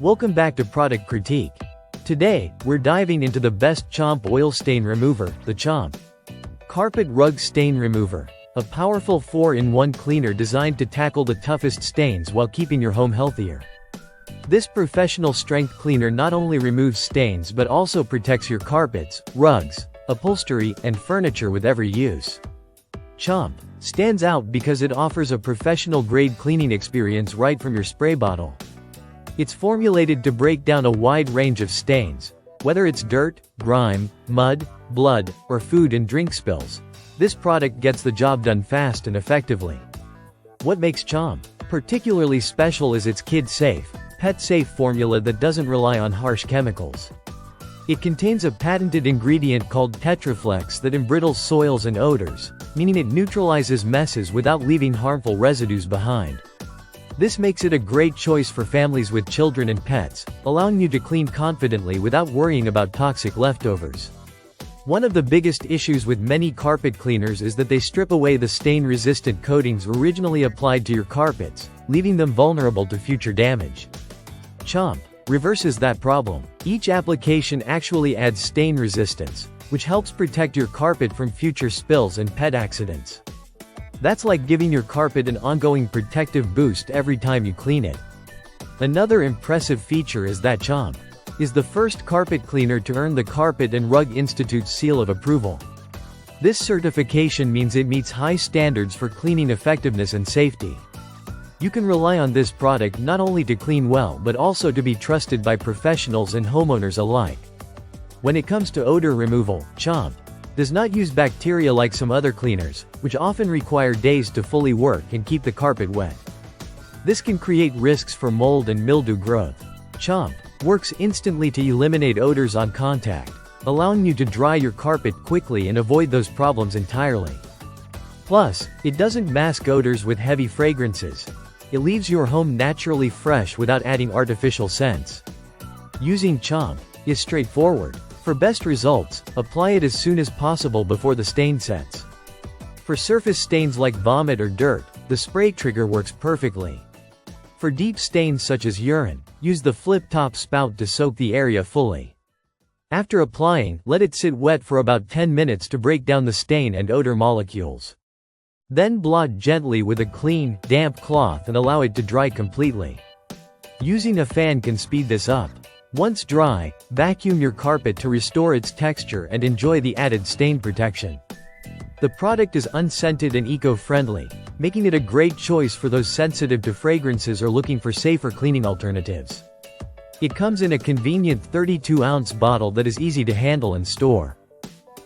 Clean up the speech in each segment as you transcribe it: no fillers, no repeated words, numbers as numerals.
Welcome back to Product Critique. Today, we're diving into the best Chomp oil stain remover, the Chomp Carpet Rug Stain Remover. A powerful 4-in-1 cleaner designed to tackle the toughest stains while keeping your home healthier. This professional strength cleaner not only removes stains but also protects your carpets, rugs, upholstery, and furniture with every use. Chomp stands out because it offers a professional-grade cleaning experience right from your spray bottle. It's formulated to break down a wide range of stains, whether it's dirt, grime, mud, blood, or food and drink spills. This product gets the job done fast and effectively. What makes Chomp particularly special is its kid-safe, pet-safe formula that doesn't rely on harsh chemicals. It contains a patented ingredient called Tetraflex that embrittles soils and odors, meaning it neutralizes messes without leaving harmful residues behind. This makes it a great choice for families with children and pets, allowing you to clean confidently without worrying about toxic leftovers. One of the biggest issues with many carpet cleaners is that they strip away the stain-resistant coatings originally applied to your carpets, leaving them vulnerable to future damage. Chomp reverses that problem. Each application actually adds stain resistance, which helps protect your carpet from future spills and pet accidents. That's like giving your carpet an ongoing protective boost every time you clean it. Another impressive feature is that Chomp is the first carpet cleaner to earn the Carpet and Rug Institute's seal of approval. This certification means it meets high standards for cleaning effectiveness and safety. You can rely on this product not only to clean well but also to be trusted by professionals and homeowners alike. When it comes to odor removal, Chomp does not use bacteria like some other cleaners, which often require days to fully work and keep the carpet wet. This can create risks for mold and mildew growth. Chomp works instantly to eliminate odors on contact, allowing you to dry your carpet quickly and avoid those problems entirely. Plus, it doesn't mask odors with heavy fragrances. It leaves your home naturally fresh without adding artificial scents. Using Chomp is straightforward. For best results, apply it as soon as possible before the stain sets. For surface stains like vomit or dirt, the spray trigger works perfectly. For deep stains such as urine, use the flip-top spout to soak the area fully. After applying, let it sit wet for about 10 minutes to break down the stain and odor molecules. Then blot gently with a clean, damp cloth and allow it to dry completely. Using a fan can speed this up. Once dry, vacuum your carpet to restore its texture and enjoy the added stain protection. The product is unscented and eco-friendly, making it a great choice for those sensitive to fragrances or looking for safer cleaning alternatives. It comes in a convenient 32-ounce bottle that is easy to handle and store.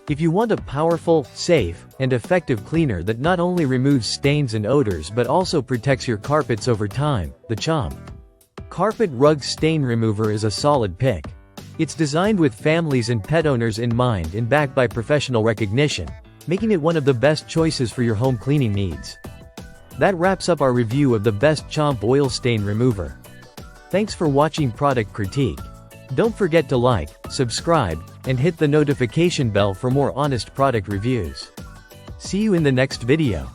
If you want a powerful, safe, and effective cleaner that not only removes stains and odors but also protects your carpets over time, the Chomp Carpet Rug Stain Remover is a solid pick. It's designed with families and pet owners in mind and backed by professional recognition, making it one of the best choices for your home cleaning needs. That wraps up our review of the best Chomp oil stain remover. Thanks for watching Product Critique. Don't forget to like, subscribe, and hit the notification bell for more honest product reviews. See you in the next video.